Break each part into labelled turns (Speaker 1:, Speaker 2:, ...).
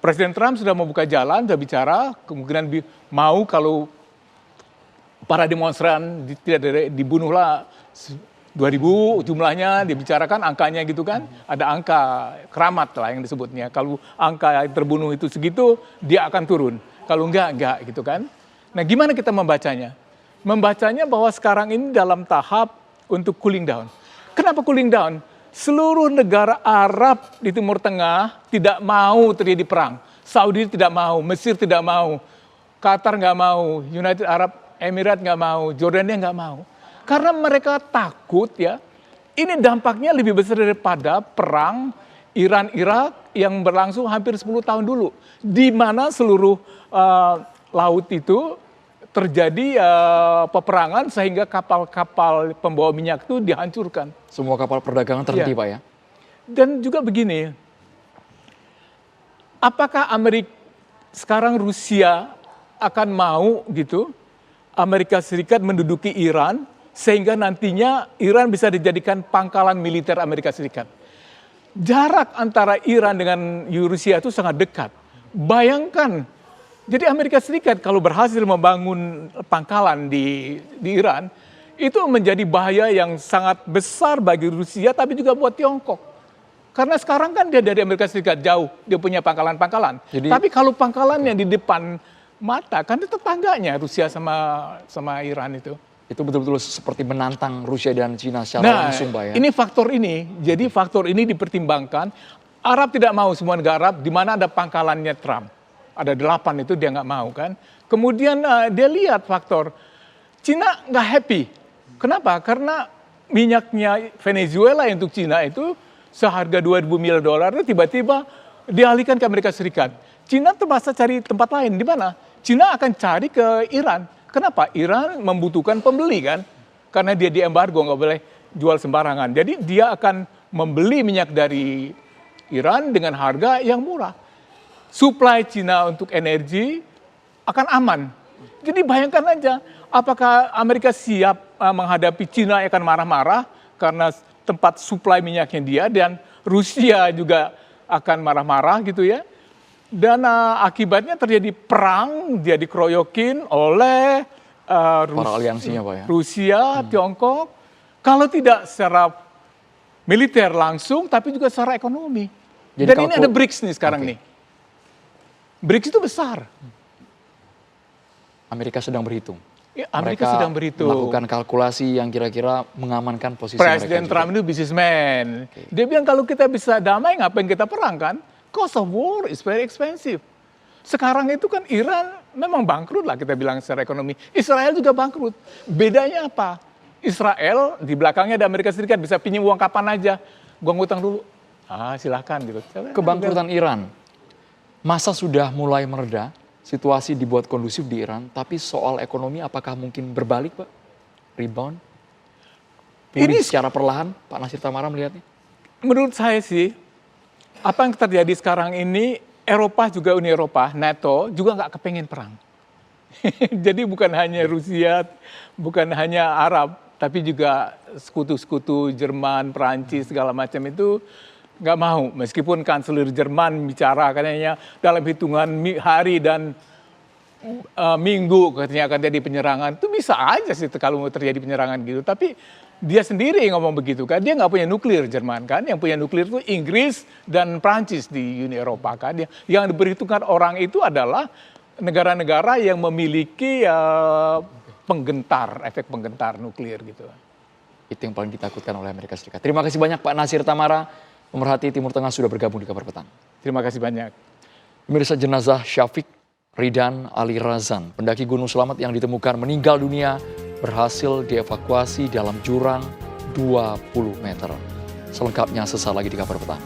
Speaker 1: Presiden Trump sudah membuka jalan, sudah bicara, kemungkinan mau kalau para demonstran tidak dibunuhlah 2.000 jumlahnya, dibicarakan angkanya gitu kan. Ada angka keramat lah yang disebutnya. Kalau angka yang terbunuh itu segitu, dia akan turun. Kalau enggak gitu kan. Nah gimana kita membacanya? Membacanya bahwa sekarang ini dalam tahap untuk cooling down. Kenapa cooling down? Seluruh negara Arab di Timur Tengah tidak mau terjadi perang. Saudi tidak mau, Mesir tidak mau, Qatar nggak mau, United Arab Emirates nggak mau, Jordania nggak mau. Karena mereka takut ya, ini dampaknya lebih besar daripada perang Iran-Irak yang berlangsung hampir 10 tahun dulu. Di mana seluruh laut itu terjadi peperangan sehingga kapal-kapal pembawa minyak itu dihancurkan.
Speaker 2: Semua kapal perdagangan terhenti, Pak ya?
Speaker 1: Dan juga begini, apakah sekarang Rusia akan mau gitu, Amerika Serikat menduduki Iran, sehingga nantinya Iran bisa dijadikan pangkalan militer Amerika Serikat. Jarak antara Iran dengan Rusia itu sangat dekat. Bayangkan, jadi Amerika Serikat kalau berhasil membangun pangkalan di Iran, itu menjadi bahaya yang sangat besar bagi Rusia, tapi juga buat Tiongkok. Karena sekarang kan dia dari Amerika Serikat jauh, dia punya pangkalan-pangkalan. Tapi kalau pangkalannya di depan mata, kan itu tetangganya Rusia sama Iran itu.
Speaker 2: Itu betul-betul seperti menantang Rusia dan Cina secara langsung, Pak ya?
Speaker 1: Ini faktor ini, jadi faktor ini dipertimbangkan. Arab tidak mau, semua negara Arab, di mana ada pangkalannya Trump. Ada 8 itu dia nggak mau kan. Kemudian dia lihat faktor, Cina nggak happy. Kenapa? Karena minyaknya Venezuela untuk Cina itu seharga 2.000 miliar dolar, tiba-tiba dialihkan ke Amerika Serikat. Cina terpaksa cari tempat lain. Di mana? Cina akan cari ke Iran. Kenapa? Iran membutuhkan pembeli kan. Karena dia diembargo, nggak boleh jual sembarangan. Jadi dia akan membeli minyak dari Iran dengan harga yang murah. Supply Cina untuk energi akan aman. Jadi bayangkan aja, apakah Amerika siap menghadapi Cina yang akan marah-marah karena tempat supply minyaknya dia, dan Rusia juga akan marah-marah gitu ya. Dan akibatnya terjadi perang, dia dikeroyokin oleh
Speaker 2: para aliansinya, Pak ya?
Speaker 1: Rusia, Tiongkok. Kalau tidak secara militer langsung, tapi juga secara ekonomi. Jadi dan ini ada BRICS nih sekarang nih. BRICS itu besar.
Speaker 2: Amerika sedang berhitung.
Speaker 1: Ya, Amerika sedang berhitung.
Speaker 2: Melakukan kalkulasi yang kira-kira mengamankan posisi
Speaker 1: Presiden Trump itu businessman. Dia bilang kalau kita bisa damai, ngapain kita perang kan? Cost of war is very expensive. Sekarang itu kan Iran memang bangkrut lah kita bilang secara ekonomi. Israel juga bangkrut. Bedanya apa? Israel di belakangnya ada Amerika Serikat, bisa pinjam uang kapan aja. Gua ngutang dulu. Silahkan gitu.
Speaker 2: Kebangkrutan Iran. Masa sudah mulai mereda, situasi dibuat kondusif di Iran, tapi soal ekonomi apakah mungkin berbalik, Pak? Rebound? Pulih secara perlahan, Pak Nasir Tamara melihatnya?
Speaker 1: Menurut saya sih, apa yang terjadi sekarang ini, Eropa juga Uni Eropa, NATO juga nggak kepengen perang. Jadi bukan hanya Rusia, bukan hanya Arab, tapi juga sekutu-sekutu Jerman, Perancis, segala macam itu nggak mau. Meskipun kanselir Jerman bicara katanya dalam hitungan hari dan minggu katanya akan terjadi penyerangan. Itu bisa aja sih kalau mau terjadi penyerangan gitu. Tapi dia sendiri yang ngomong begitu kan. Dia nggak punya nuklir Jerman kan. Yang punya nuklir itu Inggris dan Prancis di Uni Eropa kan. Yang diperhitungkan orang itu adalah negara-negara yang memiliki efek penggentar nuklir gitu.
Speaker 2: Itu yang paling ditakutkan oleh Amerika Serikat. Terima kasih banyak Pak Nasir Tamara, pemerhati Timur Tengah sudah bergabung di Kabar Petang.
Speaker 1: Terima kasih banyak.
Speaker 2: Pemirsa, jenazah Syafiq Ridan Ali Razan, pendaki Gunung Selamat yang ditemukan meninggal dunia, berhasil dievakuasi dalam jurang 20 meter. Selengkapnya sesaat lagi di Kabar Petang.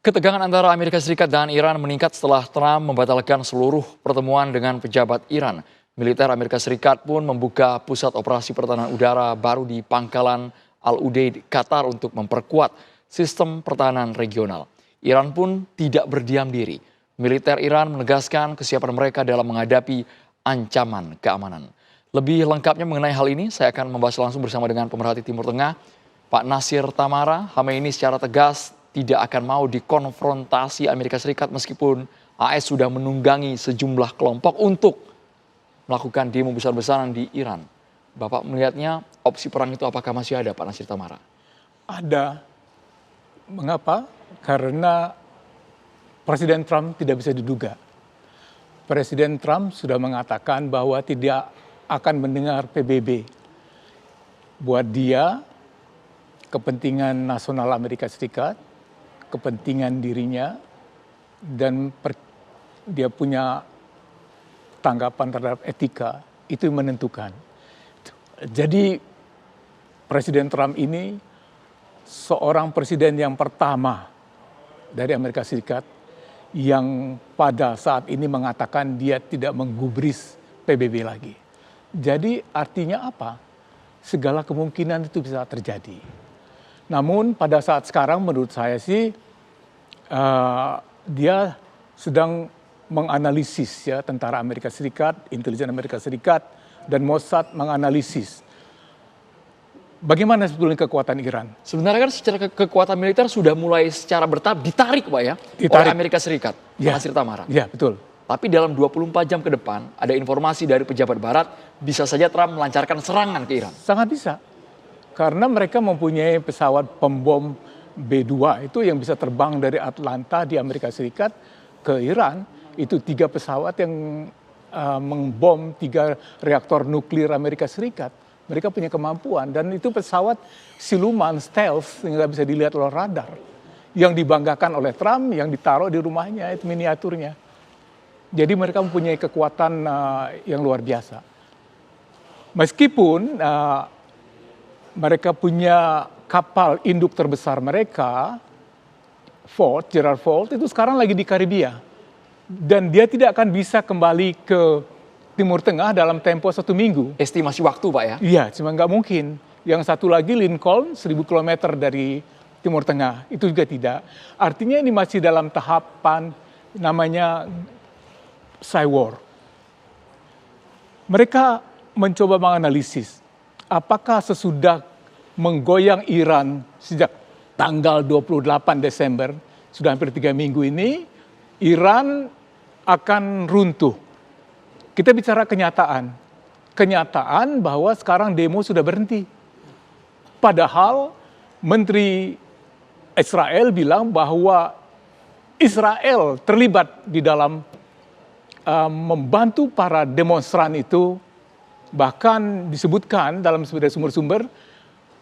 Speaker 2: Ketegangan antara Amerika Serikat dan Iran meningkat setelah Trump membatalkan seluruh pertemuan dengan pejabat Iran. Militer Amerika Serikat pun membuka pusat operasi pertahanan udara baru di Pangkalan Al-Udeid, Qatar untuk memperkuat sistem pertahanan regional. Iran pun tidak berdiam diri. Militer Iran menegaskan kesiapan mereka dalam menghadapi ancaman keamanan. Lebih lengkapnya mengenai hal ini, saya akan membahas langsung bersama dengan pemerhati Timur Tengah, Pak Nasir Tamara. Khamenei secara tegas tidak akan mau dikonfrontasi Amerika Serikat meskipun AS sudah menunggangi sejumlah kelompok untuk melakukan demo besar-besaran di Iran. Bapak melihatnya opsi perang itu apakah masih ada, Pak Nasir Tamara?
Speaker 1: Ada. Mengapa? Karena Presiden Trump tidak bisa diduga. Presiden Trump sudah mengatakan bahwa tidak akan mendengar PBB. Buat dia, kepentingan nasional Amerika Serikat, kepentingan dirinya, dan dia punya tanggapan terhadap etika, itu yang menentukan. Jadi Presiden Trump ini seorang presiden yang pertama dari Amerika Serikat yang pada saat ini mengatakan dia tidak menggubris PBB lagi. Jadi artinya apa? Segala kemungkinan itu bisa terjadi. Namun pada saat sekarang menurut saya sih dia sedang menganalisis ya, tentara Amerika Serikat, intelijen Amerika Serikat, dan Mossad menganalisis bagaimana sebetulnya kekuatan Iran.
Speaker 2: Sebenarnya kan secara kekuatan militer sudah mulai secara bertahap ditarik, Pak ya, oleh Amerika Serikat, Pak Nasir Tamara.
Speaker 1: Ya, betul.
Speaker 2: Tapi dalam 24 jam ke depan, ada informasi dari pejabat barat, bisa saja Trump melancarkan serangan ke Iran.
Speaker 1: Sangat bisa. Karena mereka mempunyai pesawat pembom B-2 itu yang bisa terbang dari Atlanta di Amerika Serikat ke Iran. Itu 3 pesawat yang membom 3 reaktor nuklir Amerika Serikat. Mereka punya kemampuan dan itu pesawat siluman stealth yang nggak bisa dilihat oleh radar. Yang dibanggakan oleh Trump, yang ditaruh di rumahnya, itu miniaturnya. Jadi mereka mempunyai kekuatan yang luar biasa. Meskipun mereka punya kapal induk terbesar mereka, Gerald Ford, itu sekarang lagi di Karibia. Dan dia tidak akan bisa kembali ke Timur Tengah dalam tempo 1 minggu.
Speaker 2: Estimasi waktu, Pak ya?
Speaker 1: Iya, cuma nggak mungkin. Yang satu lagi Lincoln, 1000 km dari Timur Tengah, itu juga tidak. Artinya ini masih dalam tahapan namanya Cywar. Mereka mencoba menganalisis apakah sesudah menggoyang Iran sejak tanggal 28 Desember, sudah hampir 3 minggu ini, Iran akan runtuh. Kita bicara kenyataan. Kenyataan bahwa sekarang demo sudah berhenti. Padahal Menteri Israel bilang bahwa Israel terlibat di dalam membantu para demonstran itu. Bahkan disebutkan dalam sumber-sumber,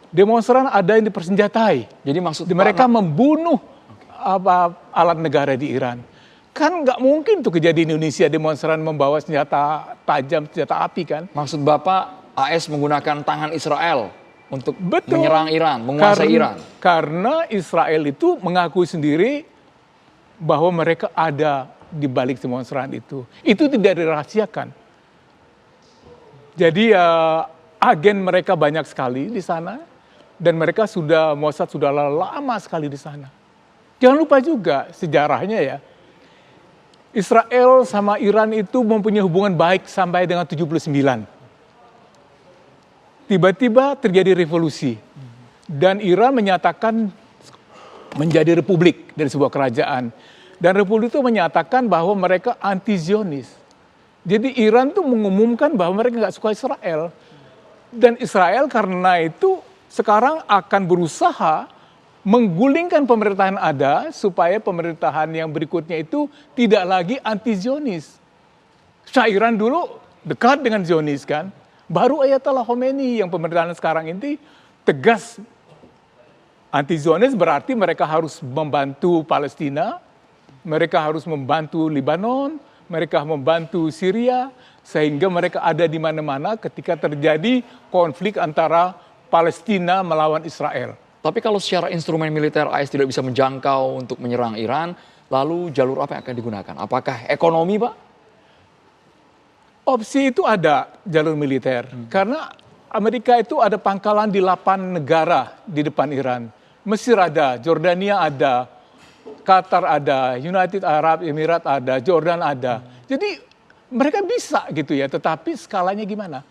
Speaker 1: demonstran ada yang dipersenjatai.
Speaker 2: Jadi maksud
Speaker 1: mereka membunuh alat negara di Iran. Kan nggak mungkin tuh kejadian di Indonesia demonstran membawa senjata tajam, senjata api kan.
Speaker 2: Maksud Bapak AS menggunakan tangan Israel untuk menyerang Iran, menguasai Iran.
Speaker 1: Karena Israel itu mengakui sendiri bahwa mereka ada di balik demonstran itu. Itu tidak dirahasiakan. Jadi agen mereka banyak sekali di sana dan mereka Mossad sudah lama sekali di sana. Jangan lupa juga sejarahnya ya. Israel sama Iran itu mempunyai hubungan baik sampai dengan 79. Tiba-tiba terjadi revolusi. Dan Iran menyatakan menjadi republik dari sebuah kerajaan. Dan republik itu menyatakan bahwa mereka anti-Zionis. Jadi Iran tuh mengumumkan bahwa mereka nggak suka Israel. Dan Israel karena itu sekarang akan berusaha menggulingkan pemerintahan ada supaya pemerintahan yang berikutnya itu tidak lagi anti-Zionis. Iran dulu dekat dengan Zionis kan. Baru Ayatollah Khomeini yang pemerintahan sekarang ini tegas anti-Zionis, berarti mereka harus membantu Palestina, mereka harus membantu Lebanon, mereka membantu Syria, sehingga mereka ada di mana-mana ketika terjadi konflik antara Palestina melawan Israel.
Speaker 2: Tapi kalau secara instrumen militer AS tidak bisa menjangkau untuk menyerang Iran, lalu jalur apa yang akan digunakan? Apakah ekonomi, Pak?
Speaker 1: Opsi itu ada jalur militer. Karena Amerika itu ada pangkalan di 8 negara di depan Iran. Mesir ada, Jordania ada, Qatar ada, United Arab Emirates ada, Jordan ada. Jadi mereka bisa gitu ya, tetapi skalanya gimana?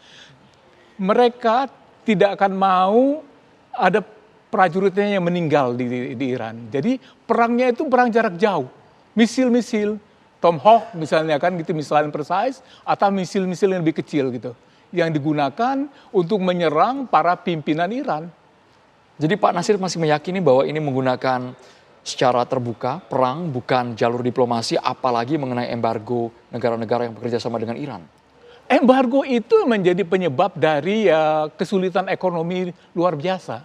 Speaker 1: Mereka tidak akan mau ada prajuritnya yang meninggal di Iran. Jadi perangnya itu perang jarak jauh, misil-misil, Tomahawk misalnya kan gitu, misalnya precise, atau misil-misil yang lebih kecil gitu, yang digunakan untuk menyerang para pimpinan Iran.
Speaker 2: Jadi Pak Nasir masih meyakini bahwa ini menggunakan secara terbuka, perang bukan jalur diplomasi, apalagi mengenai embargo negara-negara yang bekerja sama dengan Iran.
Speaker 1: Embargo itu menjadi penyebab dari kesulitan ekonomi luar biasa.